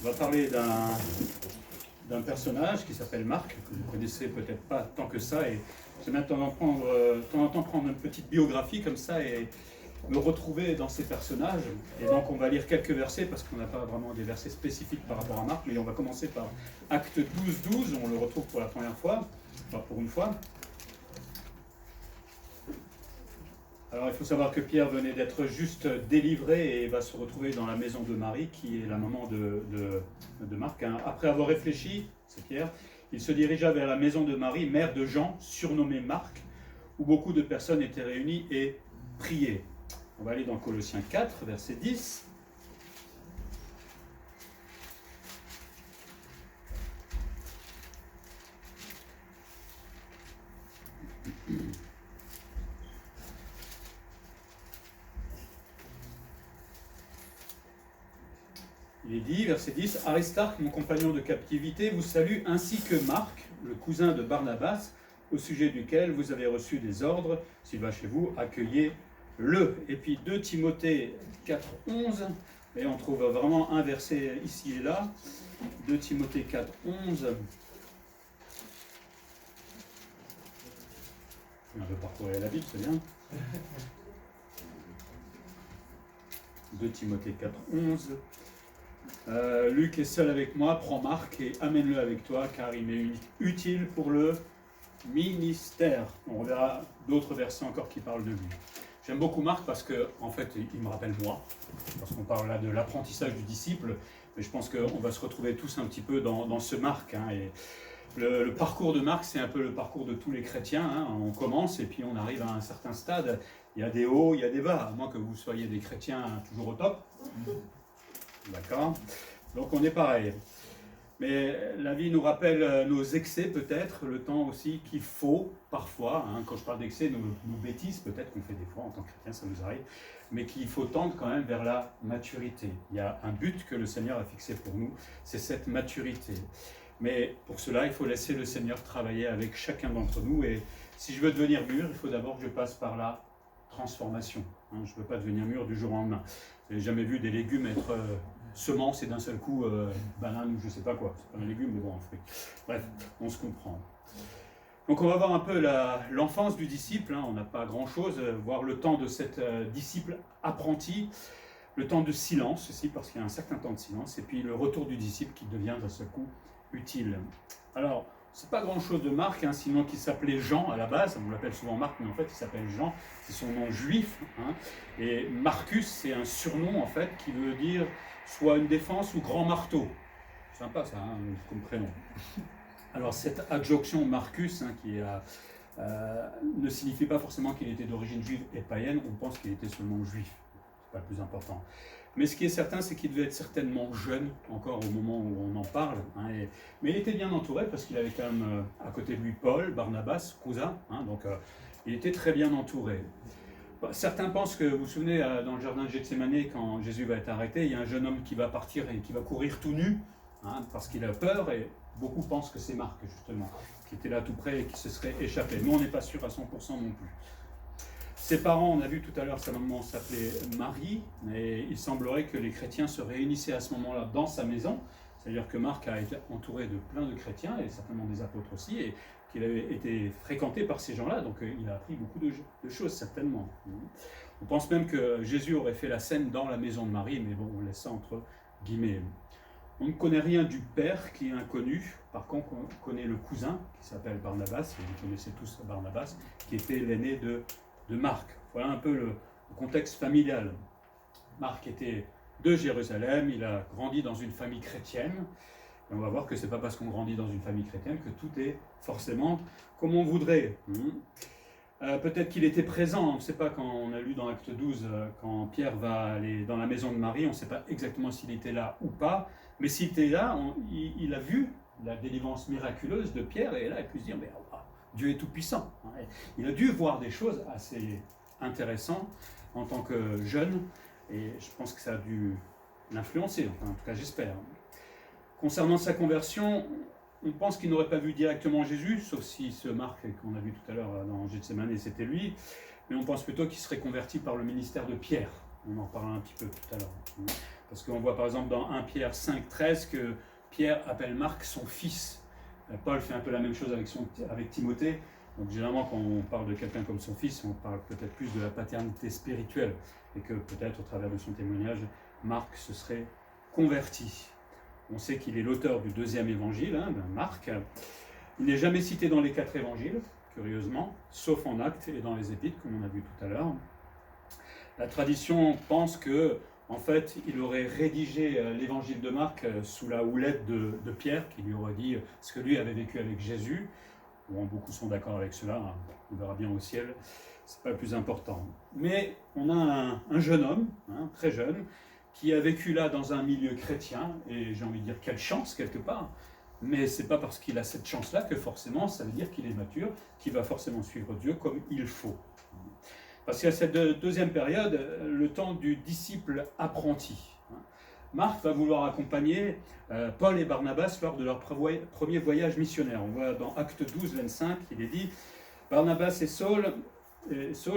On va parler d'un personnage qui s'appelle Marc, que vous ne connaissez peut-être pas tant que ça, et j'aime bien de temps en temps prendre une petite biographie comme ça et me retrouver dans ces personnages. Et donc on va lire quelques versets, parce qu'on n'a pas vraiment des versets spécifiques par rapport à Marc, mais on va commencer par Acte 12, on le retrouve pour la première fois, enfin pour une fois. Alors il faut savoir que Pierre venait d'être juste délivré et va se retrouver dans la maison de Marie, qui est la maman de Marc. Après avoir réfléchi, c'est Pierre, il se dirigea vers la maison de Marie, mère de Jean, surnommée Marc, où beaucoup de personnes étaient réunies et priaient. On va aller dans Colossiens 4, verset 10. Il est dit, verset 10, « Aristarque, mon compagnon de captivité, vous salue, ainsi que Marc, le cousin de Barnabas, au sujet duquel vous avez reçu des ordres. S'il va chez vous, accueillez-le. » Et puis 2 Timothée 4, 11, et on trouve vraiment un verset ici et là. 2 Timothée 4, 11. On va parcourir la Bible, c'est bien. 2 Timothée 4, 11. Luc est seul avec moi, prends Marc et amène-le avec toi, car il m'est utile pour le ministère. On reverra d'autres versets encore qui parlent de lui. J'aime beaucoup Marc parce que, en fait, il me rappelle moi, parce qu'on parle là de l'apprentissage du disciple, mais je pense qu'on va se retrouver tous un petit peu dans ce Marc. Et le parcours de Marc, c'est un peu le parcours de tous les chrétiens. On commence et puis on arrive à un certain stade. Il y a des hauts, il y a des bas, à moins que vous soyez des chrétiens toujours au top. D'accord? Donc on est pareil. Mais la vie nous rappelle nos excès peut-être, le temps aussi qu'il faut parfois, quand je parle d'excès, nos bêtises peut-être qu'on fait des fois en tant que chrétien, ça nous arrive, mais qu'il faut tendre quand même vers la maturité. Il y a un but que le Seigneur a fixé pour nous, c'est cette maturité. Mais pour cela, il faut laisser le Seigneur travailler avec chacun d'entre nous, et si je veux devenir mûr, il faut d'abord que je passe par la transformation. Je ne veux pas devenir mûr du jour au lendemain. Vous n'avez jamais vu des légumes être semences et d'un seul coup banane ou je ne sais pas quoi. C'est pas un légume, mais bon, un fruit. Bref, on se comprend. Donc on va voir un peu l'enfance du disciple. On n'a pas grand-chose. Voir le temps de cet disciple apprenti. Le temps de silence aussi, parce qu'il y a un certain temps de silence. Et puis le retour du disciple qui devient d'un seul coup utile. Alors, c'est pas grand-chose de Marc, sinon qu'il s'appelait Jean à la base. On l'appelle souvent Marc, mais en fait, il s'appelle Jean. C'est son nom juif. Et Marcus, c'est un surnom, en fait, qui veut dire soit une défense ou grand marteau. Sympa, ça, comme prénom. Alors, cette adjonction Marcus, ne signifie pas forcément qu'il était d'origine juive et païenne. On pense qu'il était seulement juif. C'est pas le plus important. Mais ce qui est certain, c'est qu'il devait être certainement jeune, encore au moment où on en parle. Mais il était bien entouré, parce qu'il avait quand même à côté de lui Paul, Barnabas, cousin. Donc il était très bien entouré. Certains pensent que, vous vous souvenez, dans le jardin de Gethsémane, quand Jésus va être arrêté, il y a un jeune homme qui va partir et qui va courir tout nu, parce qu'il a peur, et beaucoup pensent que c'est Marc, justement, qui était là tout près et qui se serait échappé. Mais on n'est pas sûr à 100% non plus. Ses parents, on a vu tout à l'heure, sa maman s'appelait Marie, et il semblerait que les chrétiens se réunissaient à ce moment-là dans sa maison, c'est-à-dire que Marc a été entouré de plein de chrétiens, et certainement des apôtres aussi, et qu'il avait été fréquenté par ces gens-là, donc il a appris beaucoup de choses, certainement. On pense même que Jésus aurait fait la scène dans la maison de Marie, mais bon, on laisse ça entre guillemets. On ne connaît rien du père, qui est inconnu. Par contre, on connaît le cousin, qui s'appelle Barnabas, et vous connaissez tous Barnabas, qui était l'aîné de Marc. Voilà un peu le contexte familial. Marc était de Jérusalem, il a grandi dans une famille chrétienne, et on va voir que ce n'est pas parce qu'on grandit dans une famille chrétienne que tout est forcément comme on voudrait. Peut-être qu'il était présent, on ne sait pas, quand on a lu dans Acte 12, quand Pierre va aller dans la maison de Marie, on ne sait pas exactement s'il était là ou pas, mais s'il était là, il a vu la délivrance miraculeuse de Pierre, et là il peut se dire, mais Dieu est tout-puissant. Il a dû voir des choses assez intéressantes en tant que jeune, et je pense que ça a dû l'influencer, enfin, en tout cas j'espère. Concernant sa conversion, on pense qu'il n'aurait pas vu directement Jésus, sauf si ce Marc qu'on a vu tout à l'heure dans Gethsémane, c'était lui, mais on pense plutôt qu'il serait converti par le ministère de Pierre. On en parlera un petit peu tout à l'heure. Parce qu'on voit par exemple dans 1 Pierre 5, 13 que Pierre appelle Marc son fils. Paul fait un peu la même chose avec Timothée. Donc généralement quand on parle de quelqu'un comme son fils, on parle peut-être plus de la paternité spirituelle. Et que peut-être au travers de son témoignage, Marc se serait converti. On sait qu'il est l'auteur du 2e évangile, Marc. Il n'est jamais cité dans les 4 évangiles, curieusement, sauf en Actes et dans les Épîtres, comme on a vu tout à l'heure. La tradition pense que, en fait, il aurait rédigé l'évangile de Marc sous la houlette de Pierre, qui lui aurait dit ce que lui avait vécu avec Jésus. Bon, beaucoup sont d'accord avec cela, on verra bien au ciel, c'est pas le plus important. Mais on a un jeune homme, très jeune, qui a vécu là dans un milieu chrétien, et j'ai envie de dire quelle chance quelque part, mais c'est pas parce qu'il a cette chance-là que forcément ça veut dire qu'il est mature, qu'il va forcément suivre Dieu comme il faut. Parce qu'il y a cette deuxième période, le temps du disciple apprenti. Marc va vouloir accompagner Paul et Barnabas lors de leur premier voyage missionnaire. On voit dans Acte 12, 25, il est dit « Barnabas et Saul,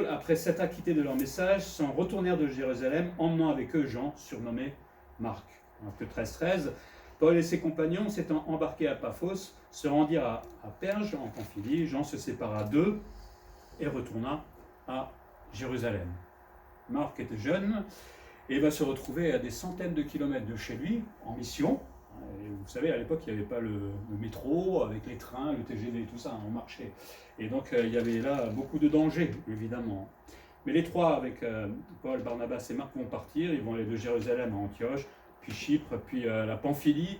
après s'être acquittés de leur message, s'en retournèrent de Jérusalem, emmenant avec eux Jean, surnommé Marc. » Acte 13, 13, Paul et ses compagnons, s'étant embarqués à Paphos, se rendirent à Perge, en Pamphylie. Jean se sépara d'eux et retourna à Jérusalem. Marc était jeune et va se retrouver à des centaines de kilomètres de chez lui, en mission. Et vous savez, à l'époque, il n'y avait pas le métro, avec les trains, le TGV et tout ça, on marchait. Et donc, il y avait là beaucoup de dangers, évidemment. Mais les trois, avec Paul, Barnabas et Marc, vont partir. Ils vont aller de Jérusalem à Antioche, puis Chypre, puis la Pamphylie.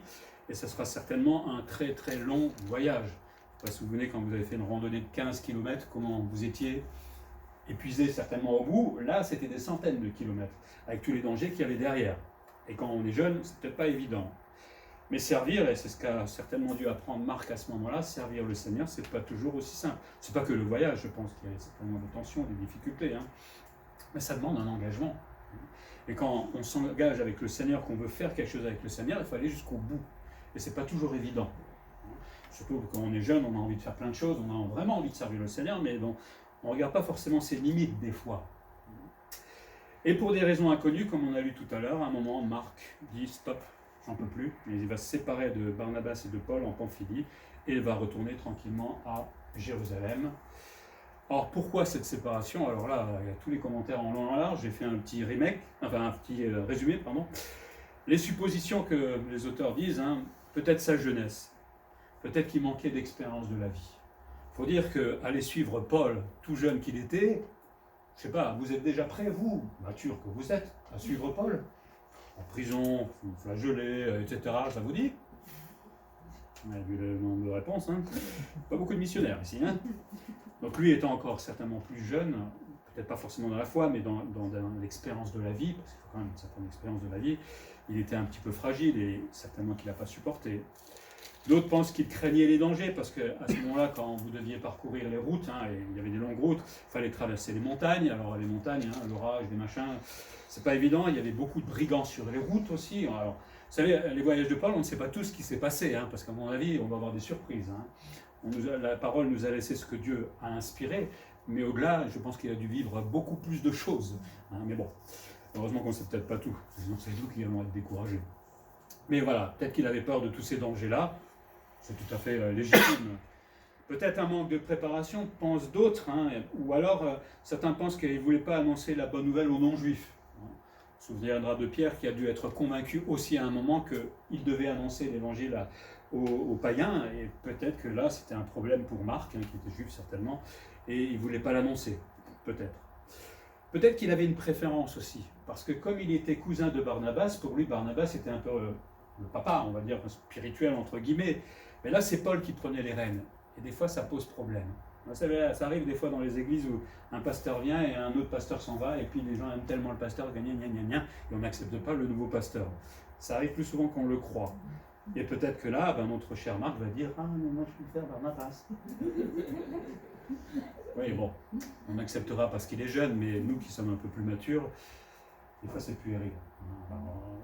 Et ce sera certainement un très très long voyage. Vous vous souvenez quand vous avez fait une randonnée de 15 km, comment vous étiez épuisé certainement au bout. Là, c'était des centaines de kilomètres, avec tous les dangers qu'il y avait derrière. Et quand on est jeune, c'est peut-être pas évident. Mais servir, et c'est ce qu'a certainement dû apprendre Marc à ce moment-là, servir le Seigneur, c'est pas toujours aussi simple. C'est pas que le voyage, je pense qu'il y a certainement des tensions, des difficultés, mais ça demande un engagement. Et quand on s'engage avec le Seigneur, qu'on veut faire quelque chose avec le Seigneur, il faut aller jusqu'au bout. Et c'est pas toujours évident. Surtout quand on est jeune, on a envie de faire plein de choses, on a vraiment envie de servir le Seigneur, mais bon, on ne regarde pas forcément ses limites des fois. Et pour des raisons inconnues, comme on a lu tout à l'heure, à un moment, Marc dit stop, j'en peux plus, mais il va se séparer de Barnabas et de Paul en Pamphylie et il va retourner tranquillement à Jérusalem. Alors pourquoi cette séparation? Alors là, il y a tous les commentaires en long et en large, j'ai fait un petit résumé, pardon. Les suppositions que les auteurs disent, peut-être sa jeunesse, peut-être qu'il manquait d'expérience de la vie. Il faut dire qu'aller suivre Paul, tout jeune qu'il était, je ne sais pas, vous êtes déjà prêt, vous, mature que vous êtes, à suivre Paul? En prison, flagellé, etc., ça vous dit? On a vu le nombre de réponses, Pas beaucoup de missionnaires ici, Donc lui étant encore certainement plus jeune, peut-être pas forcément dans la foi, mais dans l'expérience de la vie, parce qu'il faut quand même une certaine expérience de la vie, il était un petit peu fragile et certainement qu'il n'a pas supporté. D'autres pensent qu'il craignait les dangers, parce qu'à ce moment-là, quand vous deviez parcourir les routes, et il y avait des longues routes, il fallait traverser les montagnes. Alors les montagnes, l'orage, les machins, c'est pas évident. Il y avait beaucoup de brigands sur les routes aussi. Alors, vous savez, les voyages de Paul, on ne sait pas tout ce qui s'est passé, parce qu'à mon avis, on va avoir des surprises. La parole nous a laissé ce que Dieu a inspiré, mais au-delà, je pense qu'il a dû vivre beaucoup plus de choses. Mais bon, heureusement qu'on ne sait peut-être pas tout, sinon c'est nous qui allons être découragés. Mais voilà, peut-être qu'il avait peur de tous ces dangers-là. C'est tout à fait légitime. Peut-être un manque de préparation, pensent d'autres, ou alors certains pensent qu'il ne voulait pas annoncer la bonne nouvelle aux non-juifs. On se souviendra de Pierre qui a dû être convaincu aussi à un moment qu'il devait annoncer l'évangile aux païens, et peut-être que là c'était un problème pour Marc, qui était juif certainement, et il ne voulait pas l'annoncer, peut-être. Peut-être qu'il avait une préférence aussi, parce que comme il était cousin de Barnabas, pour lui Barnabas était un peu le papa, on va dire, spirituel entre guillemets. Mais là, c'est Paul qui prenait les rênes. Et des fois, ça pose problème. Ça arrive des fois dans les églises où un pasteur vient et un autre pasteur s'en va, et puis les gens aiment tellement le pasteur, et on n'accepte pas le nouveau pasteur. Ça arrive plus souvent qu'on le croit. Et peut-être que là, notre cher Marc va dire « Ah, mais moi, je peux faire Barnabas. » Oui, bon, on acceptera parce qu'il est jeune, mais nous qui sommes un peu plus matures, des fois, c'est puéril.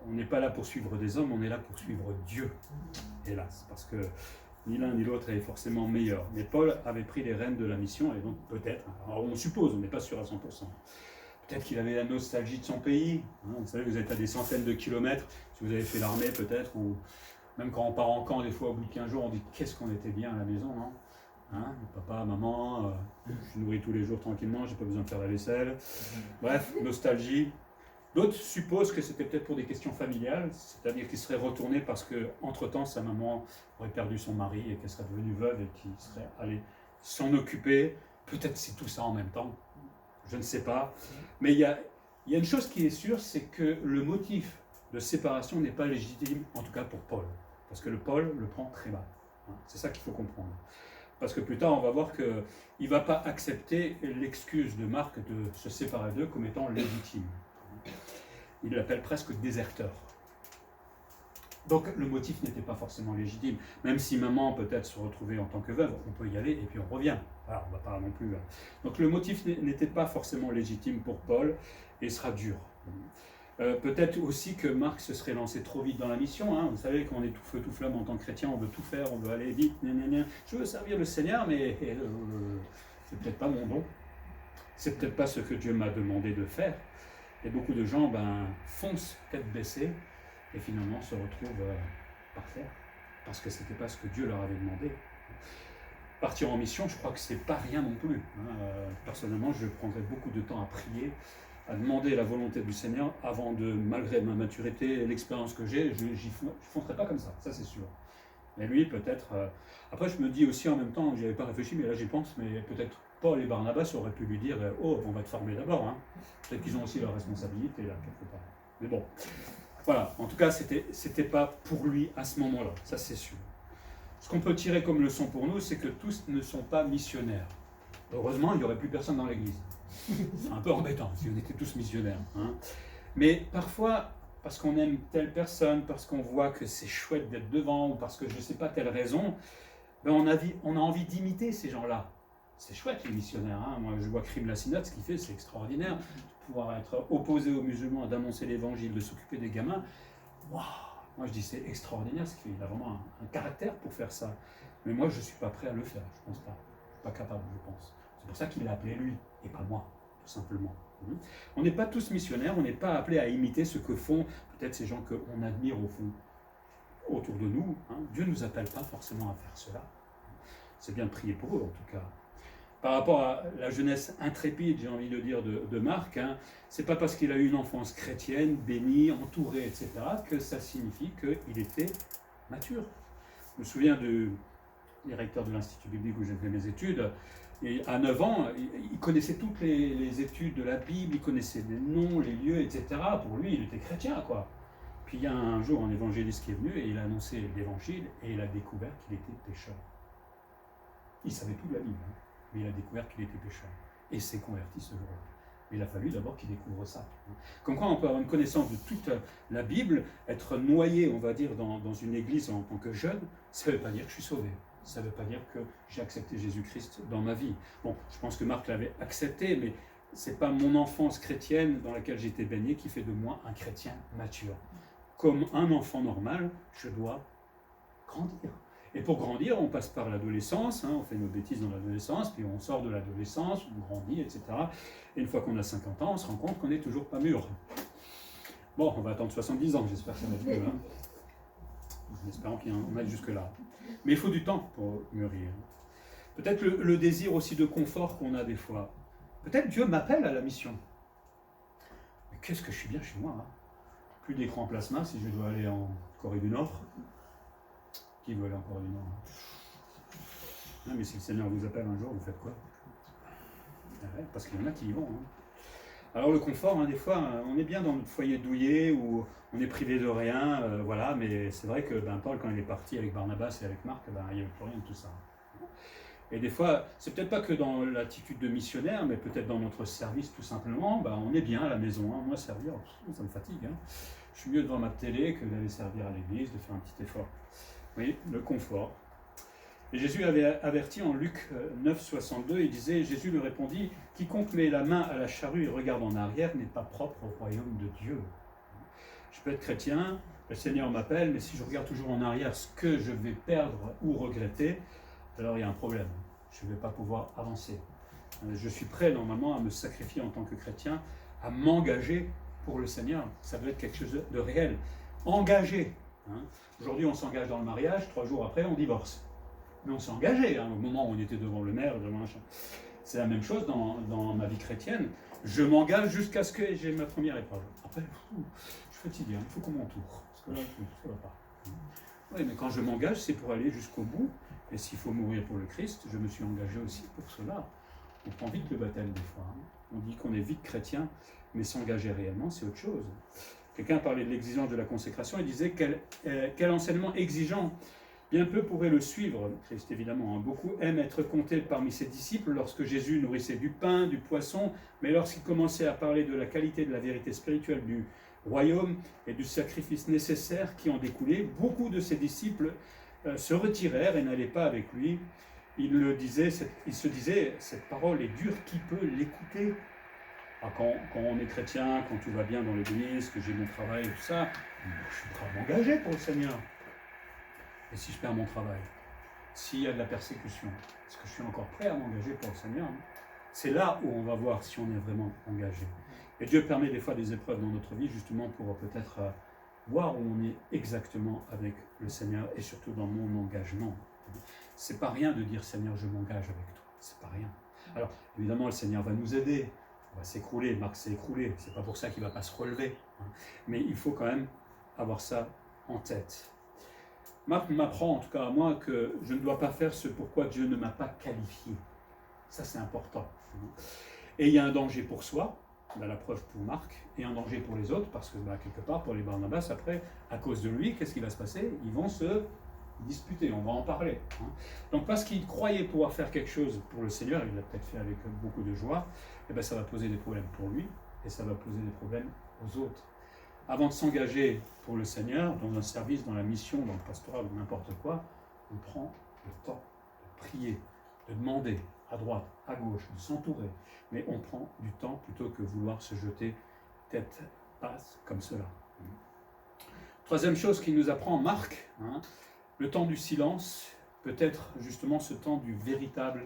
On n'est pas là pour suivre des hommes, on est là pour suivre Dieu, hélas, parce que ni l'un ni l'autre est forcément meilleur. Mais Paul avait pris les rênes de la mission, et donc peut-être, alors on suppose, on n'est pas sûr à 100%, Peut-être qu'il avait la nostalgie de son pays. Vous savez, vous êtes à des centaines de kilomètres, si vous avez fait l'armée peut-être, ou même quand on part en camp, des fois au bout de 15 jours, on dit qu'est-ce qu'on était bien à la maison, non? Papa, maman, je suis nourri tous les jours tranquillement, j'ai pas besoin de faire la vaisselle. Bref, nostalgie. D'autres supposent que c'était peut-être pour des questions familiales, c'est-à-dire qu'il serait retourné parce que entre-temps sa maman aurait perdu son mari et qu'elle serait devenue veuve et qu'il serait allé s'en occuper. Peut-être c'est tout ça en même temps, je ne sais pas. Mais il y a une chose qui est sûre, c'est que le motif de séparation n'est pas légitime, en tout cas pour Paul. Parce que Paul le prend très mal. C'est ça qu'il faut comprendre. Parce que plus tard, on va voir qu'il ne va pas accepter l'excuse de Marc de se séparer d'eux comme étant légitime. Il l'appelle presque déserteur. Donc le motif n'était pas forcément légitime. Même si maman peut-être se retrouvait en tant que veuve, on peut y aller et puis on revient. Voilà, on ne va pas non plus. Donc le motif n'était pas forcément légitime pour Paul et sera dur. Peut-être aussi que Marc se serait lancé trop vite dans la mission. Vous savez, quand on est tout feu, tout flamme en tant que chrétien, on veut tout faire, on veut aller vite. Je veux servir le Seigneur, mais c'est peut-être pas mon don. C'est peut-être pas ce que Dieu m'a demandé de faire. Et beaucoup de gens foncent tête baissée et finalement se retrouvent par terre parce que c'était pas ce que Dieu leur avait demandé. Partir en mission, je crois que c'est pas rien non plus. Personnellement, je prendrais beaucoup de temps à prier, à demander la volonté du Seigneur avant de, malgré ma maturité et l'expérience que j'ai, je ne foncerai pas comme ça c'est sûr. Mais lui, peut-être... Après, je me dis aussi en même temps, j'y avais pas réfléchi, mais là j'y pense, mais peut-être Paul et Barnabas auraient pu lui dire « Oh, on va te former d'abord. » Peut-être qu'ils ont aussi leur responsabilité là, quelque part. Mais bon, voilà. En tout cas, c'était pas pour lui à ce moment-là, ça c'est sûr. Ce qu'on peut tirer comme leçon pour nous, c'est que tous ne sont pas missionnaires. Heureusement, il n'y aurait plus personne dans l'église. C'est un peu embêtant si on était tous missionnaires. Mais parfois, parce qu'on aime telle personne, parce qu'on voit que c'est chouette d'être devant, ou parce que je ne sais pas telle raison, on a envie d'imiter ces gens-là. C'est chouette les missionnaires. Moi, je vois Krim Lassinat, ce qu'il fait, c'est extraordinaire. De pouvoir être opposé aux musulmans, d'annoncer l'évangile, de s'occuper des gamins. Waouh! Moi, je dis c'est extraordinaire, parce qu'il a vraiment un caractère pour faire ça. Mais moi, je ne suis pas prêt à le faire, je ne pense pas. Je ne suis pas capable, je pense. C'est pour ça qu'il l'a appelé lui, et pas moi, tout simplement. On n'est pas tous missionnaires, on n'est pas appelés à imiter ce que font peut-être ces gens qu'on admire au fond autour de nous. Dieu ne nous appelle pas forcément à faire cela. C'est bien de prier pour eux, en tout cas. Par rapport à la jeunesse intrépide, j'ai envie de dire, de Marc, c'est pas parce qu'il a eu une enfance chrétienne, bénie, entourée, etc., que ça signifie qu'il était mature. Je me souviens du directeur de l'Institut biblique où j'ai fait mes études, et à 9 ans, il connaissait toutes les études de la Bible, il connaissait les noms, les lieux, etc. Pour lui, il était chrétien, quoi. Puis il y a un jour un évangéliste qui est venu et il a annoncé l'évangile et il a découvert qu'il était pécheur. Il savait tout de la Bible, mais il a découvert qu'il était pécheur. Et s'est converti ce jour-là. Mais il a fallu d'abord qu'il découvre ça. Comme quoi on peut avoir une connaissance de toute la Bible, être noyé, on va dire, dans une église en tant que jeune, ça ne veut pas dire que je suis sauvé. Ça ne veut pas dire que j'ai accepté Jésus-Christ dans ma vie. Bon, je pense que Marc l'avait accepté, mais ce n'est pas mon enfance chrétienne dans laquelle j'ai été baigné qui fait de moi un chrétien mature. Comme un enfant normal, je dois grandir. Et pour grandir, on passe par l'adolescence, on fait nos bêtises dans l'adolescence, puis on sort de l'adolescence, on grandit, etc. Et une fois qu'on a 50 ans, on se rend compte qu'on n'est toujours pas mûr. Bon, on va attendre 70 ans, j'espère que ça va être mieux. En espérant qu'on aille jusque-là. Mais il faut du temps pour mûrir. Peut-être le désir aussi de confort qu'on a des fois. Peut-être Dieu m'appelle à la mission. Mais qu'est-ce que je suis bien chez moi. Plus d'écran plasma si je dois aller en Corée du Nord. Qui veut aller en Corée du Nord? Non, mais si le Seigneur vous appelle un jour, vous faites quoi? Parce qu'il y en a qui y vont. Alors le confort, des fois, on est bien dans notre foyer douillet où on est privé de rien, voilà, mais c'est vrai que Paul, quand il est parti avec Barnabas et avec Marc, il n'y avait plus rien de tout ça. Et des fois, c'est peut-être pas que dans l'attitude de missionnaire, mais peut-être dans notre service tout simplement, on est bien à la maison. Moi, servir, ça me fatigue. Je suis mieux devant ma télé que d'aller servir à l'église, de faire un petit effort. Oui, le confort. Et Jésus avait averti en Luc 9, 62, il disait, Jésus lui répondit, « Quiconque met la main à la charrue et regarde en arrière n'est pas propre au royaume de Dieu. » Je peux être chrétien, le Seigneur m'appelle, mais si je regarde toujours en arrière ce que je vais perdre ou regretter, alors il y a un problème. Je ne vais pas pouvoir avancer. Je suis prêt normalement à me sacrifier en tant que chrétien, à m'engager pour le Seigneur. Ça doit être quelque chose de réel. Engagé. Hein. Aujourd'hui, on s'engage dans le mariage, 3 jours après, on divorce. Mais on s'est engagé, hein, au moment où on était devant le maire, devant machin. C'est la même chose dans ma vie chrétienne. Je m'engage jusqu'à ce que j'ai ma première épreuve. Après, je suis fatigué, il faut qu'on m'entoure. Parce que là, ça ne va pas. Oui, mais quand je m'engage, c'est pour aller jusqu'au bout. Et s'il faut mourir pour le Christ, je me suis engagé aussi pour cela. On prend vite le baptême des fois. Hein. On dit qu'on est vite chrétien, mais s'engager réellement, c'est autre chose. Quelqu'un parlait de l'exigence de la consécration et disait quel enseignement exigeant. Bien peu pourraient le suivre, Christ évidemment. Hein. Beaucoup aiment être comptés parmi ses disciples lorsque Jésus nourrissait du pain, du poisson, mais lorsqu'il commençait à parler de la qualité de la vérité spirituelle du royaume et du sacrifice nécessaire qui en découlait, beaucoup de ses disciples se retirèrent et n'allaient pas avec lui. Il se disait, cette parole est dure, qui peut l'écouter? Quand on est chrétien, quand tout va bien dans l'église, que j'ai mon travail et tout ça, je suis prêt à m'engager pour le Seigneur. Et si je perds mon travail, s'il y a de la persécution, est-ce que je suis encore prêt à m'engager pour le Seigneur? C'est là où on va voir si on est vraiment engagé. Et Dieu permet des fois des épreuves dans notre vie, justement pour peut-être voir où on est exactement avec le Seigneur et surtout dans mon engagement. C'est pas rien de dire Seigneur, je m'engage avec toi. C'est pas rien. Alors évidemment, le Seigneur va nous aider. On va s'écrouler. Marc s'est écroulé. C'est pas pour ça qu'il va pas se relever. Mais il faut quand même avoir ça en tête. Marc m'apprend, en tout cas à moi, que je ne dois pas faire ce pourquoi Dieu ne m'a pas qualifié. Ça, c'est important. Et il y a un danger pour soi, la preuve pour Marc, et un danger pour les autres, parce que quelque part, pour les Barnabas, après, à cause de lui, qu'est-ce qui va se passer? Ils vont se disputer, on va en parler. Donc parce qu'il croyait pouvoir faire quelque chose pour le Seigneur, il l'a peut-être fait avec beaucoup de joie, et bien ça va poser des problèmes pour lui, et ça va poser des problèmes aux autres. Avant de s'engager pour le Seigneur, dans un service, dans la mission, dans le pastoral ou n'importe quoi, on prend le temps de prier, de demander à droite, à gauche, de s'entourer. Mais on prend du temps plutôt que vouloir se jeter tête basse comme cela. Troisième chose qu'il nous apprend Marc, le temps du silence peut être justement ce temps du véritable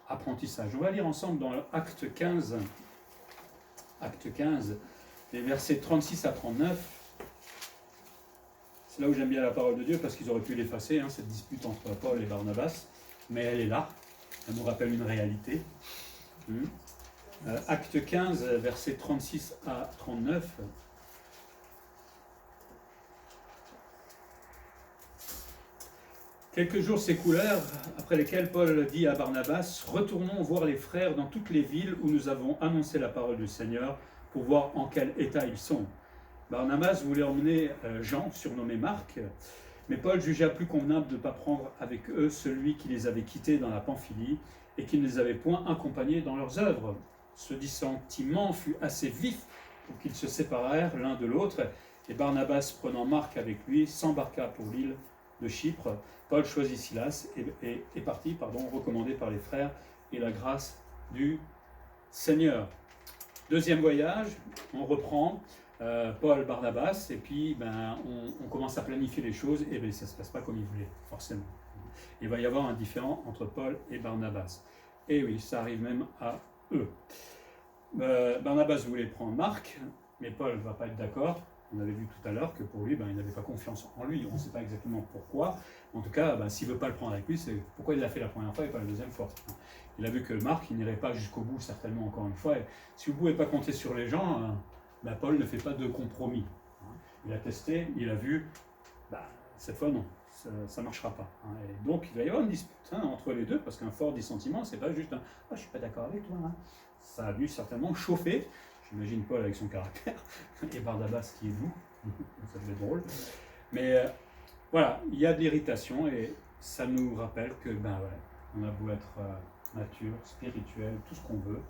apprentissage. On va lire ensemble dans Acte 15, les versets 36 à 39. C'est là où j'aime bien la parole de Dieu, parce qu'ils auraient pu l'effacer, cette dispute entre Paul et Barnabas, mais elle est là, elle nous rappelle une réalité. Acte 15, versets 36 à 39. Quelques jours s'écoulèrent, après lesquels Paul dit à Barnabas, « Retournons voir les frères dans toutes les villes où nous avons annoncé la parole du Seigneur, pour voir en quel état ils sont. » Barnabas voulait emmener Jean, surnommé Marc, mais Paul jugea plus convenable de ne pas prendre avec eux celui qui les avait quittés dans la Pamphylie et qui ne les avait point accompagnés dans leurs œuvres. Ce dissentiment fut assez vif pour qu'ils se séparèrent l'un de l'autre, et Barnabas, prenant Marc avec lui, s'embarqua pour l'île de Chypre. Paul choisit Silas et est parti, recommandé par les frères et la grâce du Seigneur. Deuxième voyage, on reprend Paul, Barnabas, et puis on commence à planifier les choses, et ça ne se passe pas comme ils voulaient, forcément. Il va y avoir un différend entre Paul et Barnabas. Et oui, ça arrive même à eux. Barnabas voulait prendre Marc, mais Paul ne va pas être d'accord. On avait vu tout à l'heure que pour lui, il n'avait pas confiance en lui. On ne sait pas exactement pourquoi. En tout cas, s'il ne veut pas le prendre avec lui, c'est pourquoi il l'a fait la première fois et pas la deuxième fois. Il a vu que Marc, il n'irait pas jusqu'au bout, certainement, encore une fois. Et si vous ne pouvez pas compter sur les gens, Paul ne fait pas de compromis. Il a testé, il a vu, cette fois non, ça ne marchera pas. Et donc, il va y avoir une dispute entre les deux, parce qu'un fort dissentiment, ce n'est pas juste un « je ne suis pas d'accord avec toi ». Ça a dû certainement chauffer. J'imagine Paul avec son caractère, et Barnabas qui est doux, ça devait être drôle. Mais voilà, il y a de l'irritation, et ça nous rappelle que, on a beau être mature, spirituel, tout ce qu'on veut,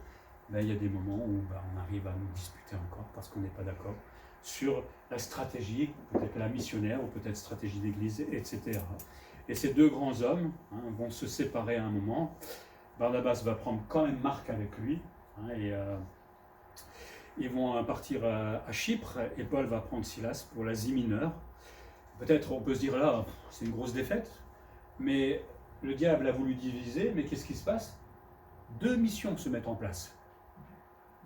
il y a des moments où on arrive à nous disputer encore, parce qu'on n'est pas d'accord sur la stratégie, peut-être la missionnaire, ou peut-être stratégie d'église, etc. Et ces deux grands hommes vont se séparer à un moment. Barnabas va prendre quand même Marc avec lui, et ils vont partir à Chypre, et Paul va prendre Silas pour l'Asie mineure. Peut-être on peut se dire là, c'est une grosse défaite, mais le diable a voulu diviser, mais qu'est-ce qui se passe? Deux missions se mettent en place.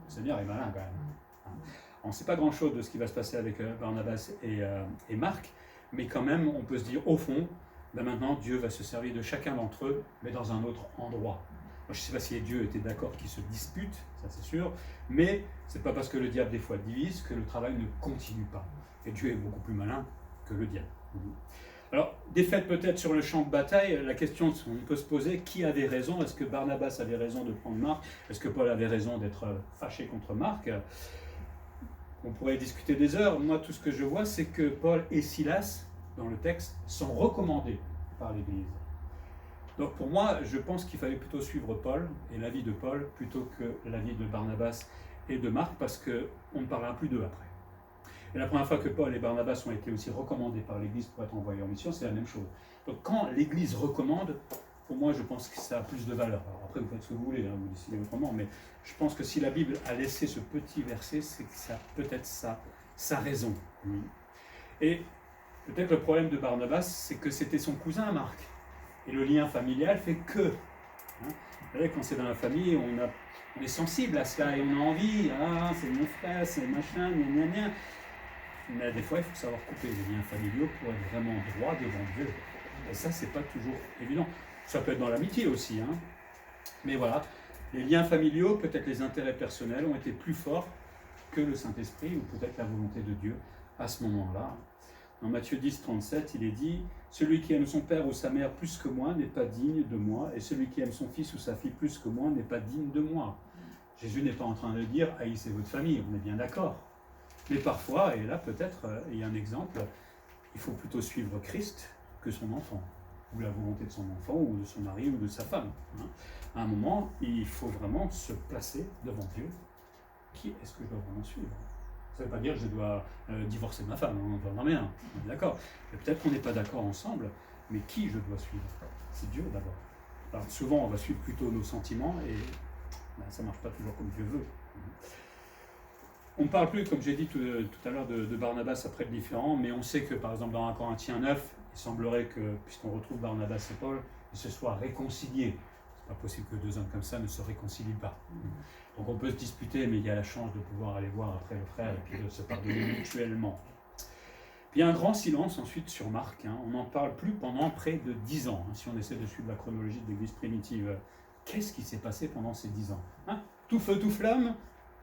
Le Seigneur est malin quand même. On ne sait pas grand-chose de ce qui va se passer avec Barnabas et Marc, mais quand même, on peut se dire, au fond, maintenant, Dieu va se servir de chacun d'entre eux, mais dans un autre endroit. Moi, je ne sais pas si Dieu était d'accord qu'ils se disputent, ça c'est sûr, mais ce n'est pas parce que le diable des fois divise que le travail ne continue pas. Et Dieu est beaucoup plus malin que le diable. Alors, défaite peut-être sur le champ de bataille, la question qu'on peut se poser, qui avait raison? Est-ce que Barnabas avait raison de prendre Marc? Est-ce que Paul avait raison d'être fâché contre Marc? On pourrait discuter des heures. Moi, tout ce que je vois, c'est que Paul et Silas, dans le texte, sont recommandés par l'Église. Donc pour moi, je pense qu'il fallait plutôt suivre Paul et l'avis de Paul plutôt que l'avis de Barnabas et de Marc, parce qu'on ne parlera plus d'eux après. Et la première fois que Paul et Barnabas ont été aussi recommandés par l'Église pour être envoyés en mission, c'est la même chose. Donc quand l'Église recommande, pour moi, je pense que ça a plus de valeur. Alors après, vous faites ce que vous voulez, vous décidez autrement, mais je pense que si la Bible a laissé ce petit verset, c'est que ça peut-être sa raison. Et peut-être le problème de Barnabas, c'est que c'était son cousin Marc. Et le lien familial fait que. Vous savez, quand c'est dans la famille, on est sensible à cela et on a envie. Ah, c'est mon frère, c'est machin, gna gna gna. Mais des fois, il faut savoir couper les liens familiaux pour être vraiment droit devant Dieu. Et ça, c'est pas toujours évident. Ça peut être dans l'amitié aussi. Mais voilà, les liens familiaux, peut-être les intérêts personnels, ont été plus forts que le Saint-Esprit ou peut-être la volonté de Dieu à ce moment-là. Dans Matthieu 10, 37, il est dit « Celui qui aime son père ou sa mère plus que moi n'est pas digne de moi, et celui qui aime son fils ou sa fille plus que moi n'est pas digne de moi. » Jésus n'est pas en train de dire « Haïssez votre famille », on est bien d'accord. Mais parfois, et là peut-être, il y a un exemple, il faut plutôt suivre Christ que son enfant, ou la volonté de son enfant, ou de son mari, ou de sa femme. À un moment, il faut vraiment se placer devant Dieu. Qui est-ce que je dois vraiment suivre ? Ça ne veut pas dire que je dois divorcer ma femme, on en est un, on est d'accord. Peut-être qu'on n'est pas d'accord ensemble, mais qui je dois suivre? C'est Dieu d'abord. Alors, souvent, on va suivre plutôt nos sentiments, et ça ne marche pas toujours comme Dieu veut. On ne parle plus, comme j'ai dit tout à l'heure, de Barnabas après le différent, mais on sait que, par exemple, dans 1 Corinthiens 9, il semblerait que, puisqu'on retrouve Barnabas et Paul, ils se soient réconciliés. C'est pas possible que deux hommes comme ça ne se réconcilient pas. Donc on peut se disputer, mais il y a la chance de pouvoir aller voir après le frère et puis de se pardonner mutuellement. Puis il y a un grand silence ensuite sur Marc. On n'en parle plus pendant près de 10 ans, si on essaie de suivre la chronologie de l'Église primitive. Qu'est-ce qui s'est passé pendant ces 10 ans? Tout feu, tout flamme,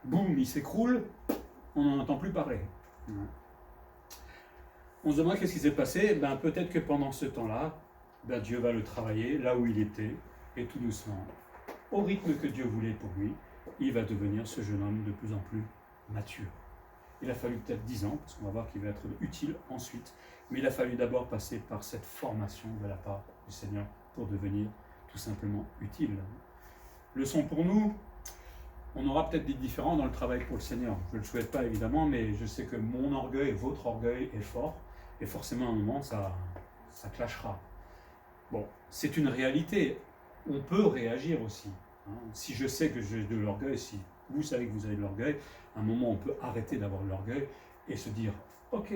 boum, il s'écroule, on n'en entend plus parler. On se demande qu'est-ce qui s'est passé. Peut-être que pendant ce temps-là, Dieu va le travailler là où il était, et tout doucement, au rythme que Dieu voulait pour lui, il va devenir ce jeune homme de plus en plus mature. Il a fallu peut-être 10 ans, parce qu'on va voir qu'il va être utile ensuite, mais il a fallu d'abord passer par cette formation de la part du Seigneur pour devenir tout simplement utile. Leçon pour nous, on aura peut-être des différends dans le travail pour le Seigneur. Je ne le souhaite pas évidemment, mais je sais que mon orgueil, votre orgueil est fort, et forcément à un moment ça clashera. Bon, c'est une réalité, on peut réagir aussi. Si je sais que j'ai de l'orgueil, si vous savez que vous avez de l'orgueil, à un moment on peut arrêter d'avoir de l'orgueil et se dire « Ok,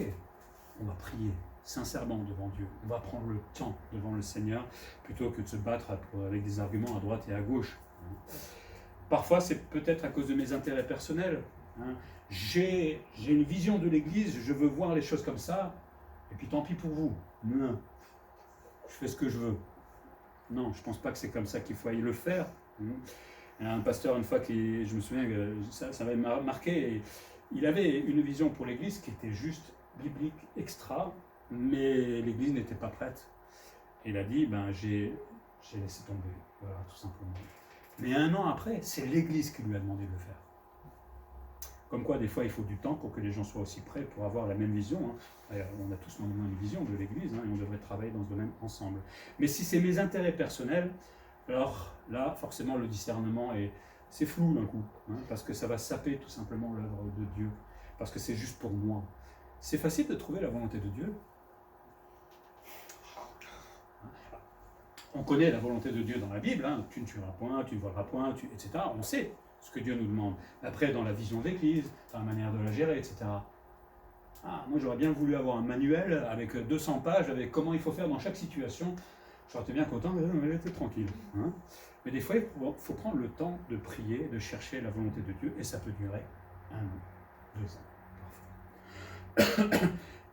on va prier sincèrement devant Dieu, on va prendre le temps devant le Seigneur plutôt que de se battre avec des arguments à droite et à gauche. » Parfois c'est peut-être à cause de mes intérêts personnels. J'ai une vision de l'Église, je veux voir les choses comme ça, et puis tant pis pour vous. Non, je fais ce que je veux. Non, je ne pense pas que c'est comme ça qu'il faut le faire. Il y a un pasteur une fois qui, je me souviens que ça m'avait marqué, et il avait une vision pour l'Église qui était juste biblique, extra, mais l'Église n'était pas prête. Et il a dit, j'ai laissé tomber, voilà, tout simplement. Mais un an après, c'est l'Église qui lui a demandé de le faire. Comme quoi, des fois, il faut du temps pour que les gens soient aussi prêts pour avoir la même vision. On a tous normalement une vision de l'Église, et on devrait travailler dans ce domaine ensemble. Mais si c'est mes intérêts personnels, alors là, forcément, le discernement c'est flou d'un coup, parce que ça va saper tout simplement l'œuvre de Dieu, parce que c'est juste pour moi. C'est facile de trouver la volonté de Dieu. On connaît la volonté de Dieu dans la Bible, tu ne tueras point, tu ne voleras point, etc. On sait ce que Dieu nous demande. Après, dans la vision de l'Église, dans la manière de la gérer, etc. Moi, j'aurais bien voulu avoir un manuel avec 200 pages, avec comment il faut faire dans chaque situation. J'aurais été bien content, mais j'étais tranquille. Mais des fois, il faut prendre le temps de prier, de chercher la volonté de Dieu, et ça peut durer un an,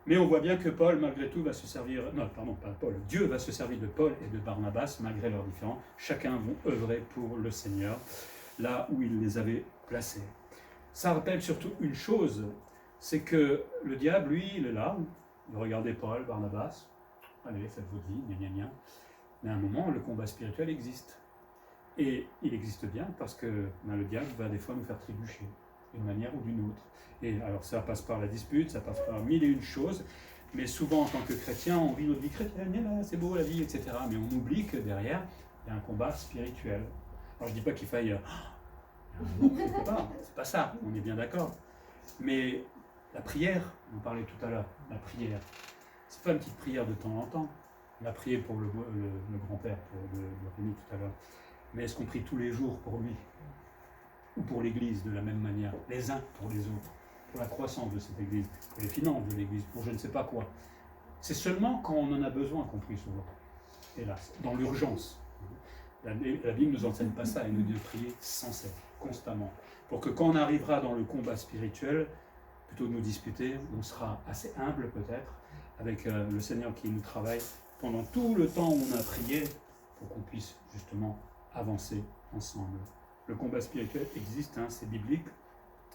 Mais on voit bien que Paul, malgré tout, va se servir... Non, pardon, pas Paul. Dieu va se servir de Paul et de Barnabas, malgré leurs différends. Chacun vont œuvrer pour le Seigneur, là où il les avait placés. Ça rappelle surtout une chose, c'est que le diable, lui, il est là. Il regardait Paul, Barnabas. Allez, faites votre vie, gna gna gna. Mais à un moment, le combat spirituel existe. Et il existe bien parce que le diable va des fois nous faire trébucher, d'une manière ou d'une autre. Et alors ça passe par la dispute, ça passe par mille et une choses, mais souvent en tant que chrétien, on vit notre vie chrétienne, c'est beau la vie, etc. Mais on oublie que derrière, il y a un combat spirituel. Alors je ne dis pas qu'il faille... c'est pas ça, on est bien d'accord. Mais la prière, on parlait tout à l'heure, la prière, c'est pas une petite prière de temps en temps. On a prié pour le grand-père, pour le Rémi tout à l'heure. Mais est-ce qu'on prie tous les jours pour lui? Ou pour l'Église de la même manière, les uns pour les autres, pour la croissance de cette Église, pour les finances de l'Église, pour je ne sais pas quoi. C'est seulement quand on en a besoin qu'on prie souvent. Hélas, dans l'urgence. La Bible ne nous enseigne pas ça, elle nous dit de prier sans cesse, constamment. Pour que quand on arrivera dans le combat spirituel, plutôt que de nous disputer, on sera assez humble peut-être, avec le Seigneur qui nous travaille pendant tout le temps où on a prié, pour qu'on puisse justement avancer ensemble. Le combat spirituel existe, c'est biblique,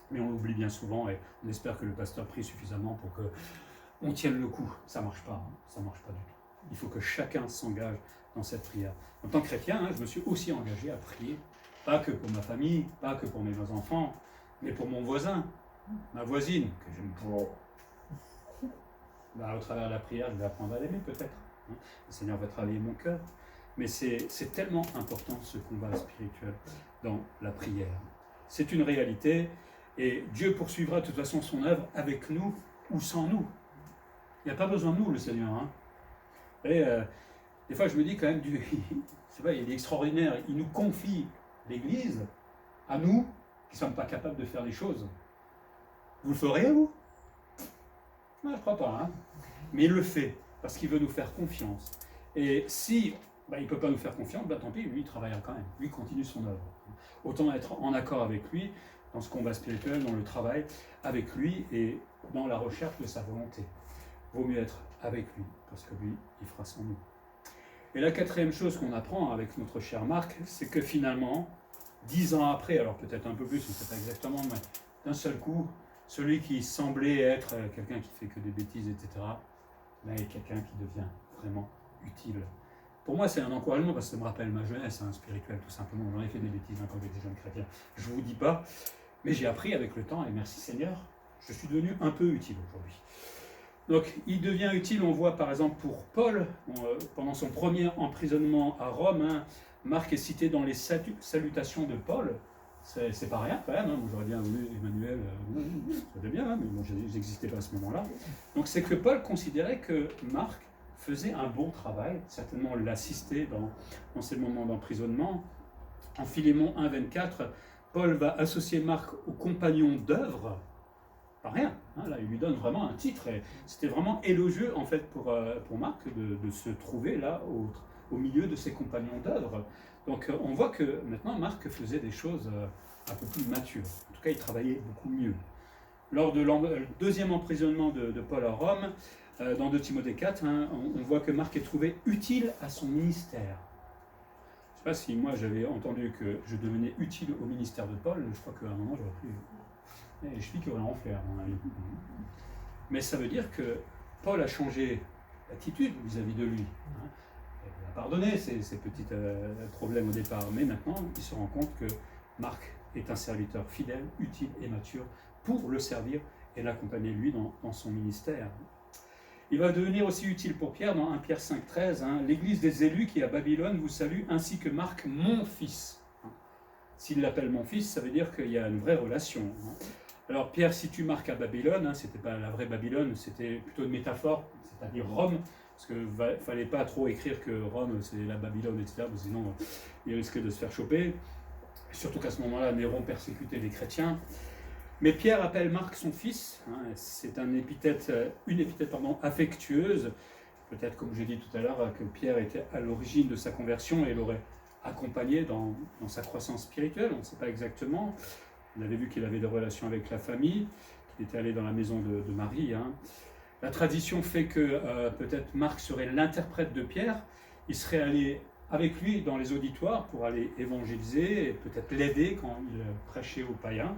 mais on l'oublie bien souvent et on espère que le pasteur prie suffisamment pour qu'on tienne le coup. Ça ne marche pas, ça ne marche pas du tout. Il faut que chacun s'engage dans cette prière. En tant que chrétien, je me suis aussi engagé à prier, pas que pour ma famille, pas que pour mes enfants, mais pour mon voisin, ma voisine, que j'aime pas. Au travers de la prière, je vais apprendre à l'aimer peut-être. Le Seigneur va travailler mon cœur. Mais c'est tellement important ce combat spirituel dans la prière. C'est une réalité et Dieu poursuivra de toute façon son œuvre avec nous ou sans nous. Il n'y a pas besoin de nous, le Seigneur. Et des fois, je me dis quand même, Dieu, il est extraordinaire. Il nous confie l'Église à nous qui ne sommes pas capables de faire les choses. Vous le ferez, vous? Non, je ne crois pas. Mais il le fait parce qu'il veut nous faire confiance. Et si il ne peut pas nous faire confiance, tant pis, lui il travaillera quand même, lui il continue son œuvre. Autant être en accord avec lui dans ce combat spirituel, dans le travail avec lui et dans la recherche de sa volonté. Vaut mieux être avec lui, parce que lui, il fera sans nous. Et la quatrième chose qu'on apprend avec notre cher Marc, c'est que finalement, 10 ans après, alors peut-être un peu plus, on ne sait pas exactement, mais d'un seul coup, celui qui semblait être quelqu'un qui fait que des bêtises, etc., est quelqu'un qui devient vraiment utile. Pour moi, c'est un encouragement parce que ça me rappelle ma jeunesse spirituelle, tout simplement. J'en ai fait des bêtises quand j'étais jeune chrétien. Je ne vous dis pas, mais j'ai appris avec le temps, et merci Seigneur, je suis devenu un peu utile aujourd'hui. Donc, il devient utile, on voit par exemple pour Paul, pendant son premier emprisonnement à Rome, Marc est cité dans les salutations de Paul. C'est pas rien quand même, moi j'aurais bien voulu Emmanuel, c'était bien, mais bon, j'existais pas à ce moment-là. Donc c'est que Paul considérait que Marc faisait un bon travail, certainement l'assister dans ces moments d'emprisonnement. En Philémon 1,24, Paul va associer Marc au compagnon d'œuvre, pas rien, là il lui donne vraiment un titre, et c'était vraiment élogieux en fait pour Marc de se trouver là au milieu de ses compagnons d'œuvre. Donc on voit que maintenant Marc faisait des choses un peu plus matures, en tout cas il travaillait beaucoup mieux. Lors de deuxième emprisonnement de Paul à Rome, dans 2 Timothée 4, on voit que Marc est trouvé utile à son ministère. Je ne sais pas si moi j'avais entendu que je devenais utile au ministère de Paul, je crois qu'à un moment j'aurais pris les chevilles qui auraient enflé à mon avis. Mais ça veut dire que Paul a changé d'attitude vis-à-vis de lui. Il a pardonné ses petits problèmes au départ, mais maintenant il se rend compte que Marc est un serviteur fidèle, utile et mature pour le servir et l'accompagner lui dans son ministère. Il va devenir aussi utile pour Pierre dans 1 Pierre 5,13. L'Église des élus qui est à Babylone vous salue, ainsi que Marc, mon fils. S'il l'appelle mon fils, ça veut dire qu'il y a une vraie relation. Alors Pierre situe Marc à Babylone, c'était pas la vraie Babylone, c'était plutôt une métaphore, c'est-à-dire Rome, parce qu'il ne fallait pas trop écrire que Rome c'est la Babylone, etc., sinon il risquait de se faire choper. Surtout qu'à ce moment-là, Néron persécutait les chrétiens. Mais Pierre appelle Marc son fils, c'est une épithète affectueuse, peut-être comme j'ai dit tout à l'heure, que Pierre était à l'origine de sa conversion et l'aurait accompagné dans sa croissance spirituelle, on ne sait pas exactement. On avait vu qu'il avait des relations avec la famille. Il était allé dans la maison de Marie. Hein. La tradition fait que peut-être Marc serait l'interprète de Pierre. Il serait allé avec lui dans les auditoires pour aller évangéliser et peut-être l'aider quand il prêchait aux païens.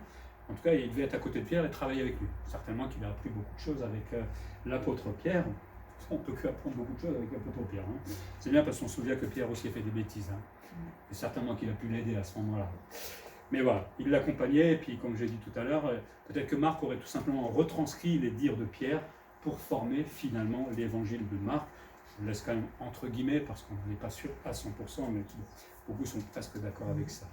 En tout cas, il devait être à côté de Pierre et travailler avec lui. Certainement qu'il a appris beaucoup de choses avec l'apôtre Pierre. On ne peut que apprendre beaucoup de choses avec l'apôtre Pierre. Hein. C'est bien parce qu'on se souvient que Pierre aussi a fait des bêtises. Hein. Et certainement qu'il a pu l'aider à ce moment-là. Mais voilà, il l'accompagnait, et puis comme j'ai dit tout à l'heure, peut-être que Marc aurait tout simplement retranscrit les dires de Pierre pour former finalement l'évangile de Marc. Je le laisse quand même entre guillemets parce qu'on n'est pas sûr à 100%, mais beaucoup sont presque d'accord avec ça.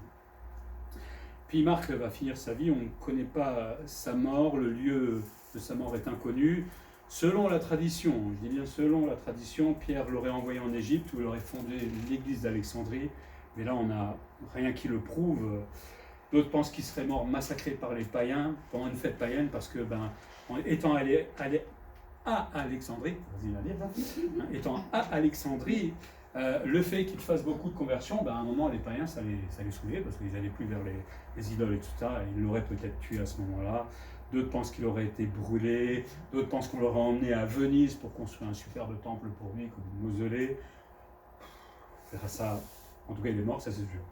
Puis Marc va finir sa vie, on ne connaît pas sa mort, le lieu de sa mort est inconnu. Selon la tradition, je dis bien selon la tradition, Pierre l'aurait envoyé en Égypte où il aurait fondé l'église d'Alexandrie, mais là on n'a rien qui le prouve. D'autres pensent qu'il serait mort massacré par les païens pendant une fête païenne parce que, étant allé à Alexandrie, étant à Alexandrie, le fait qu'il fasse beaucoup de conversions, à un moment les païens ça les saoulait parce qu'ils n'allaient plus vers les idoles et tout ça, et ils l'auraient peut-être tué à ce moment-là. D'autres pensent qu'il aurait été brûlé, d'autres pensent qu'on l'aurait emmené à Venise pour construire un superbe temple pour lui, comme un mausolée. On verra ça, en tout cas il est mort, ça c'est sûr.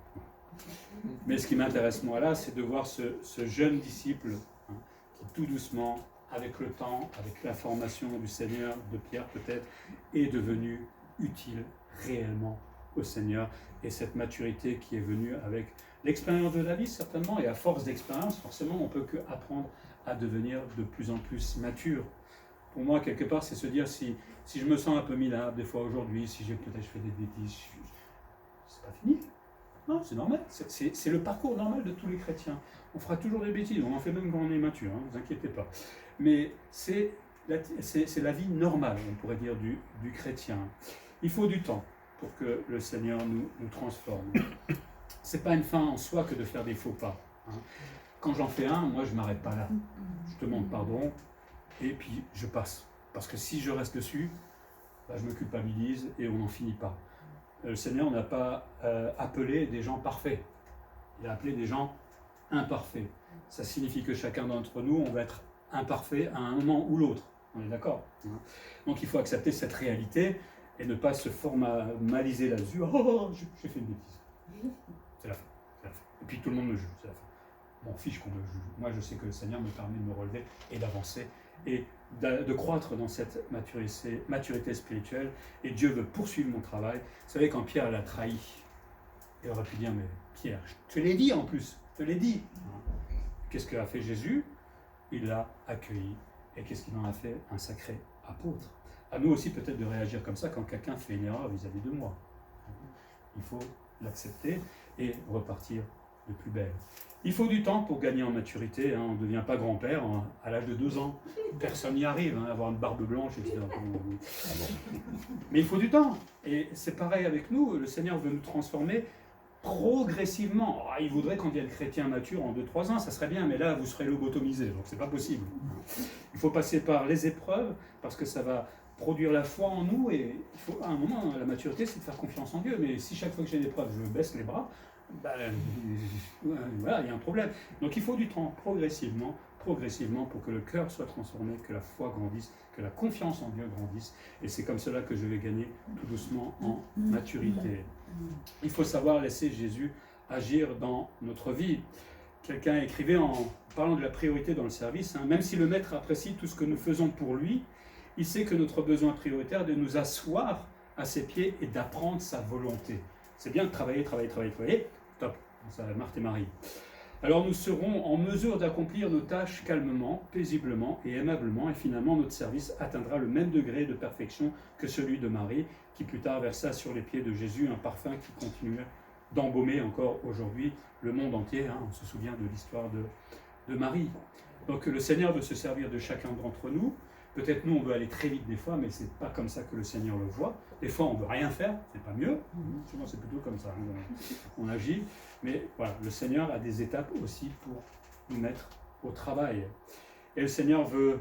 Mais ce qui m'intéresse moi là, c'est de voir ce jeune disciple qui tout doucement, avec le temps, avec la formation du Seigneur, de Pierre peut-être, est devenu utile réellement au Seigneur, et cette maturité qui est venue avec l'expérience de la vie certainement, et à force d'expérience, forcément, on ne peut qu'apprendre à devenir de plus en plus mature. Pour moi, quelque part, c'est se dire si je me sens un peu minable des fois aujourd'hui, si j'ai peut-être fait des bêtises, c'est pas fini. Non, c'est normal, c'est le parcours normal de tous les chrétiens. On fera toujours des bêtises, on en fait même quand on est mature, ne vous inquiétez pas. Mais c'est la vie normale, on pourrait dire, du chrétien. Il faut du temps pour que le Seigneur nous transforme. Ce n'est pas une fin en soi que de faire des faux pas. Hein. Quand j'en fais un, moi je ne m'arrête pas là. Je demande pardon et puis je passe. Parce que si je reste dessus, je me culpabilise et on n'en finit pas. Le Seigneur n'a pas appelé des gens parfaits. Il a appelé des gens imparfaits. Ça signifie que chacun d'entre nous, on va être imparfait à un moment ou l'autre. On est d'accord, hein. Donc il faut accepter cette réalité et ne pas se formaliser là-dessus. Oh, j'ai fait une bêtise. C'est la fin. Et puis tout le monde me juge. C'est la fin. M'en fiche qu'on me juge. Moi, je sais que le Seigneur me permet de me relever et d'avancer et de croître dans cette maturité spirituelle. Et Dieu veut poursuivre mon travail. Vous savez, quand Pierre l'a trahi, il aurait pu dire, mais Pierre, je te l'ai dit en plus, je te l'ai dit. Qu'est-ce qu'a fait Jésus? Il l'a accueilli. Et qu'est-ce qu'il en a fait? Un sacré apôtre. À nous aussi peut-être de réagir comme ça quand quelqu'un fait une erreur vis-à-vis de moi. Il faut l'accepter et repartir de plus belle. Il faut du temps pour gagner en maturité. Hein. On ne devient pas grand-père à l'âge de 2 ans. Personne n'y arrive, hein, avoir une barbe blanche, etc. Mais il faut du temps. Et c'est pareil avec nous. Le Seigneur veut nous transformer progressivement. Oh, il voudrait qu'on devienne chrétien mature en 2-3 ans, ça serait bien, mais là, vous serez lobotomisé, donc c'est pas possible. Il faut passer par les épreuves, parce que ça va produire la foi en nous, et il faut, à un moment, la maturité, c'est de faire confiance en Dieu. Mais si chaque fois que j'ai une épreuve, je baisse les bras, voilà, il y a un problème. Donc il faut du temps, progressivement, pour que le cœur soit transformé, que la foi grandisse, que la confiance en Dieu grandisse. Et c'est comme cela que je vais gagner tout doucement en maturité. Il faut savoir laisser Jésus agir dans notre vie. Quelqu'un écrivait en parlant de la priorité dans le service, même si le maître apprécie tout ce que nous faisons pour lui, il sait que notre besoin prioritaire est de nous asseoir à ses pieds et d'apprendre sa volonté. C'est bien de travailler, top, ça Marthe et Marie. Alors nous serons en mesure d'accomplir nos tâches calmement, paisiblement et aimablement, et finalement notre service atteindra le même degré de perfection que celui de Marie, qui plus tard versa sur les pieds de Jésus un parfum qui continue d'embaumer encore aujourd'hui le monde entier. On se souvient de l'histoire de Marie. Donc le Seigneur veut se servir de chacun d'entre nous. Peut-être nous on veut aller très vite des fois, mais c'est pas comme ça que le Seigneur le voit. Des fois on veut rien faire, c'est pas mieux. Souvent c'est plutôt comme ça, on agit. Mais voilà, le Seigneur a des étapes aussi pour nous mettre au travail. Et le Seigneur veut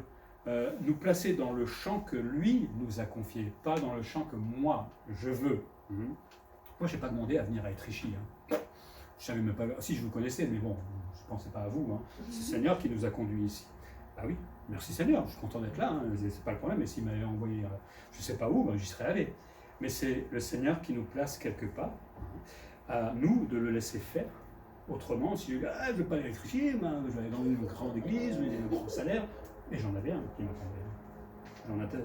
nous placer dans le champ que lui nous a confié, pas dans le champ que moi je veux. Moi je n'ai pas demandé à venir à Étrichy. Je savais même pas, si je vous connaissais, mais bon, je ne pensais pas à vous. C'est le Seigneur qui nous a conduits ici. oui, merci Seigneur, je suis content d'être là, hein, c'est pas le problème, mais s'il m'avait envoyé je ne sais pas où, ben, j'y serais allé. Mais c'est le Seigneur qui nous place quelque part, à nous de le laisser faire. Autrement, si je dis, je ne veux pas l'électricité, je vais aller dans une grande église, un grand salaire, et j'en avais un qui m'attendait. J'en avais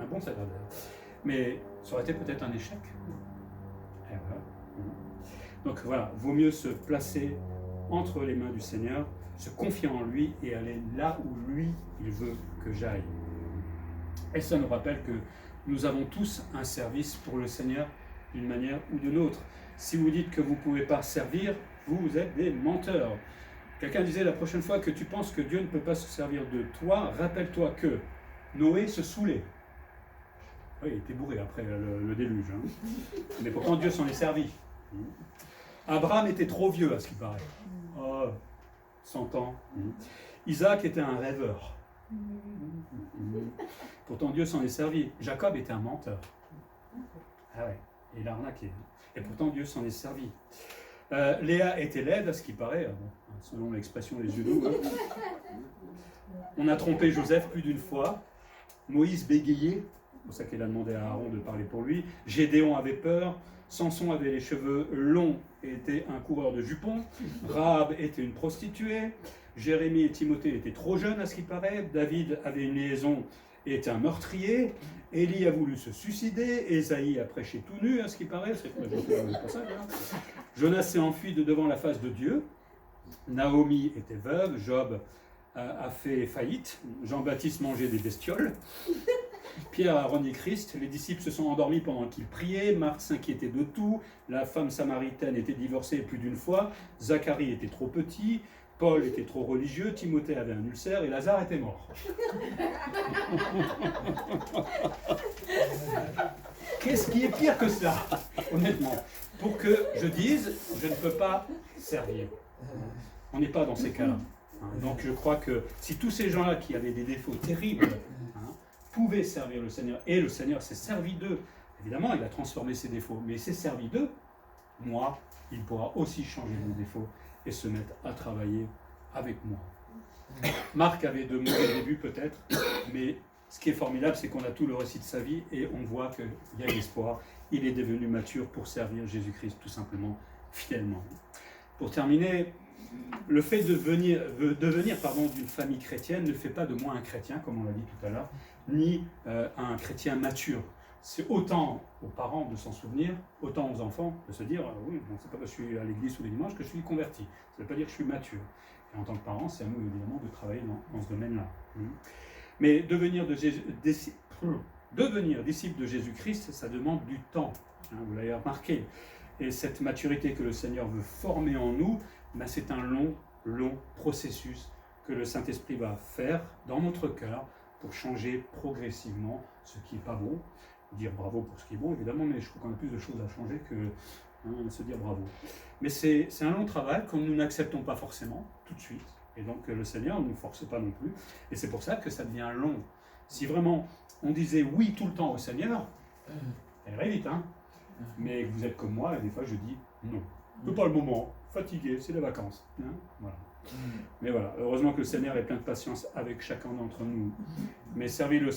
un bon salaire d'ailleurs. Mais ça aurait été peut-être un échec. Et voilà. Donc voilà, vaut mieux se placer entre les mains du Seigneur, se confier en lui et aller là où lui, il veut que j'aille. Et ça nous rappelle que nous avons tous un service pour le Seigneur d'une manière ou d'une autre. Si vous dites que vous ne pouvez pas servir, vous êtes des menteurs. Quelqu'un disait la prochaine fois que tu penses que Dieu ne peut pas se servir de toi, rappelle-toi que Noé se saoulait. Oui, il était bourré après le déluge. Hein. Mais pourtant Dieu s'en est servi. Abraham était trop vieux à ce qu'il paraît. Oh, 100 ans. Isaac était un rêveur. Pourtant Dieu s'en est servi. Jacob était un menteur. Ah ouais, il a arnaqué. Et pourtant Dieu s'en est servi. Léa était laide à ce qu'il paraît, selon l'expression les yeux doux. Hein. On a trompé Joseph plus d'une fois. Moïse bégayait, c'est pour ça qu'il a demandé à Aaron de parler pour lui. Gédéon avait peur. Samson avait les cheveux longs et était un coureur de jupons. Rahab était une prostituée. Jérémie et Timothée étaient trop jeunes à ce qu'il paraît. David avait une liaison et était un meurtrier. Élie a voulu se suicider. Ésaïe a prêché tout nu à ce qu'il paraît. C'est pas ça, Jonas s'est enfui de devant la face de Dieu. Naomi était veuve. Job a fait faillite. Jean-Baptiste mangeait des bestioles. Pierre a renié Christ, les disciples se sont endormis pendant qu'ils priaient, Marthe s'inquiétait de tout, la femme samaritaine était divorcée plus d'une fois, Zacharie était trop petit, Paul était trop religieux, Timothée avait un ulcère et Lazare était mort. Qu'est-ce qui est pire que cela, honnêtement? Pour que je dise, je ne peux pas servir. On n'est pas dans ces cas-là. Donc je crois que si tous ces gens-là qui avaient des défauts terribles, pouvaient servir le Seigneur, et le Seigneur s'est servi d'eux. Évidemment, il a transformé ses défauts, mais il s'est servi d'eux. Moi, il pourra aussi changer mes défauts et se mettre à travailler avec moi. Marc avait de mauvais débuts peut-être, mais ce qui est formidable, c'est qu'on a tout le récit de sa vie et on voit qu'il y a l'espoir. Il est devenu mature pour servir Jésus-Christ tout simplement, fidèlement. Pour terminer, le fait de devenir d'une famille chrétienne ne fait pas de moi un chrétien, comme on l'a dit tout à l'heure, ni un chrétien mature. C'est autant aux parents de s'en souvenir, autant aux enfants de se dire oui, bon, c'est pas parce que je suis à l'église tous les dimanches que je suis converti. Ça ne veut pas dire que je suis mature. Et en tant que parent, c'est à nous évidemment de travailler dans ce domaine-là. Mais devenir disciple de Jésus-Christ, ça demande du temps. Vous l'avez remarqué. Et cette maturité que le Seigneur veut former en nous, c'est un long processus que le Saint-Esprit va faire dans notre cœur pour changer progressivement ce qui n'est pas bon. Dire bravo pour ce qui est bon, évidemment, mais je crois qu'on a plus de choses à changer que se dire bravo. Mais c'est un long travail que nous n'acceptons pas forcément tout de suite. Et donc le Seigneur ne nous force pas non plus. Et c'est pour ça que ça devient long. Si vraiment on disait oui tout le temps au Seigneur, ça irait vite, hein. Mais vous êtes comme moi, et des fois je dis non. C'est pas le moment, fatigué, c'est les vacances. Hein, voilà. Mais voilà, heureusement que le Seigneur est plein de patience avec chacun d'entre nous. Mais servir le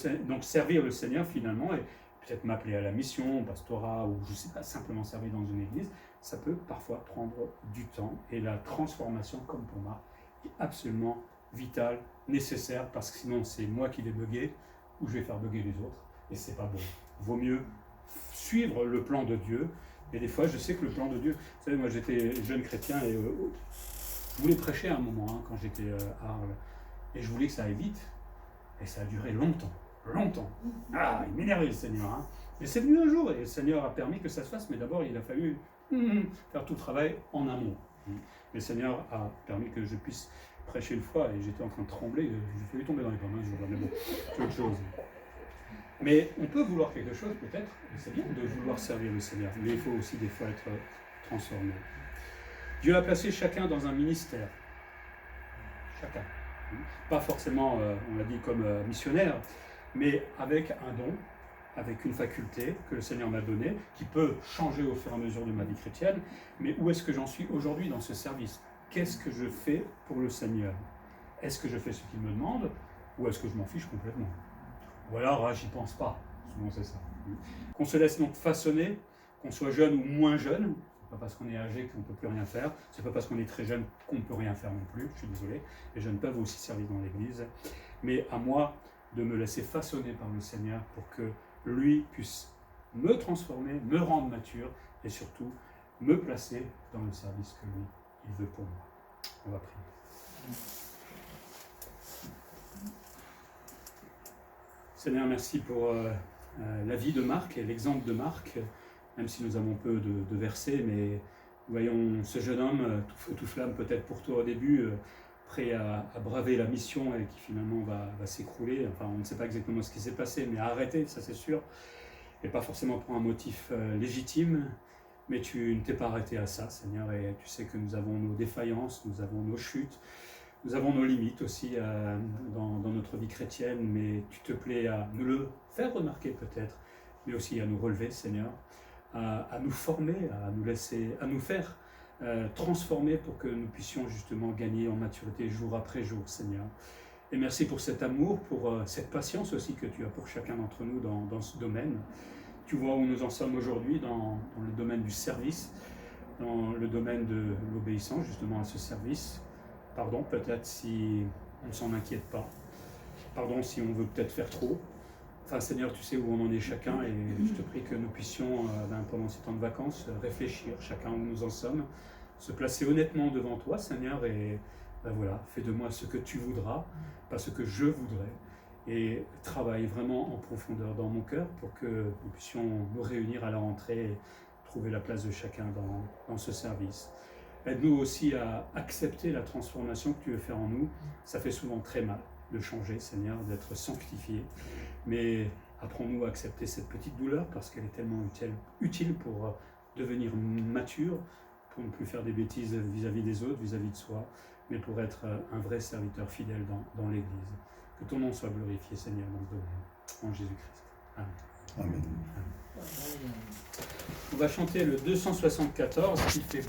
Seigneur finalement, et peut-être m'appeler à la mission, au pastorat, ou je ne sais pas, simplement servir dans une église, ça peut parfois prendre du temps. Et la transformation, comme pour moi, est absolument vitale, nécessaire, parce que sinon c'est moi qui vais bugger, ou je vais faire bugger les autres, et c'est pas bon. Vaut mieux suivre le plan de Dieu. Et des fois, je sais que le plan de Dieu... Vous savez, moi j'étais jeune chrétien et je voulais prêcher à un moment, quand j'étais à Arles. Et je voulais que ça aille vite. Et ça a duré longtemps. Ah, il m'énervait le Seigneur. Hein. Mais c'est venu un jour et le Seigneur a permis que ça se fasse. Mais d'abord, il a fallu faire tout le travail en amont. Le Seigneur a permis que je puisse prêcher une fois et j'étais en train de trembler. J'ai failli tomber dans les pommes un jour. Mais bon, c'est autre chose. Mais on peut vouloir quelque chose peut-être, et c'est bien de vouloir servir le Seigneur, mais il faut aussi des fois être transformé. Dieu a placé chacun dans un ministère. Chacun. Pas forcément, on l'a dit, comme missionnaire, mais avec un don, avec une faculté que le Seigneur m'a donnée, qui peut changer au fur et à mesure de ma vie chrétienne. Mais où est-ce que j'en suis aujourd'hui dans ce service? Qu'est-ce que je fais pour le Seigneur? Est-ce que je fais ce qu'il me demande? ou est-ce que je m'en fiche complètement? Ou alors, j'y pense pas. Souvent, c'est ça. Qu'on se laisse donc façonner, qu'on soit jeune ou moins jeune. C'est pas parce qu'on est âgé qu'on ne peut plus rien faire. C'est pas parce qu'on est très jeune qu'on ne peut rien faire non plus. Je suis désolé. Les jeunes peuvent aussi servir dans l'Église. Mais à moi de me laisser façonner par le Seigneur pour que lui puisse me transformer, me rendre mature et surtout me placer dans le service que lui, il veut pour moi. On va prier. Seigneur, merci pour la vie de Marc et l'exemple de Marc, même si nous avons peu de versets, mais voyons ce jeune homme, tout feu, tout flamme peut-être pour toi au début, prêt à braver la mission et qui finalement va s'écrouler. Enfin, on ne sait pas exactement ce qui s'est passé, mais à arrêter, ça c'est sûr. Et pas forcément pour un motif légitime, mais tu ne t'es pas arrêté à ça, Seigneur, et tu sais que nous avons nos défaillances, nous avons nos chutes, nous avons nos limites aussi dans notre vie chrétienne, mais tu te plais à nous le faire remarquer peut-être, mais aussi à nous relever, Seigneur, à nous former, à nous faire transformer pour que nous puissions justement gagner en maturité jour après jour, Seigneur. Et merci pour cet amour, pour cette patience aussi que tu as pour chacun d'entre nous dans ce domaine. Tu vois où nous en sommes aujourd'hui dans le domaine du service, dans le domaine de l'obéissance justement à ce service. Pardon peut-être si on ne s'en inquiète pas. Pardon si on veut peut-être faire trop. Enfin Seigneur, tu sais où on en est chacun et je te prie que nous puissions, pendant ces temps de vacances, réfléchir chacun où nous en sommes, se placer honnêtement devant toi Seigneur et voilà, fais de moi ce que tu voudras, pas ce que je voudrais. Et travaille vraiment en profondeur dans mon cœur pour que nous puissions nous réunir à la rentrée et trouver la place de chacun dans ce service. Aide-nous aussi à accepter la transformation que tu veux faire en nous. Ça fait souvent très mal de changer, Seigneur, d'être sanctifié. Mais apprends-nous à accepter cette petite douleur parce qu'elle est tellement utile pour devenir mature, pour ne plus faire des bêtises vis-à-vis des autres, vis-à-vis de soi, mais pour être un vrai serviteur fidèle dans l'Église. Que ton nom soit glorifié, Seigneur, dans ce domaine. En Jésus-Christ. Amen. Amen. On va chanter le 274 qui fait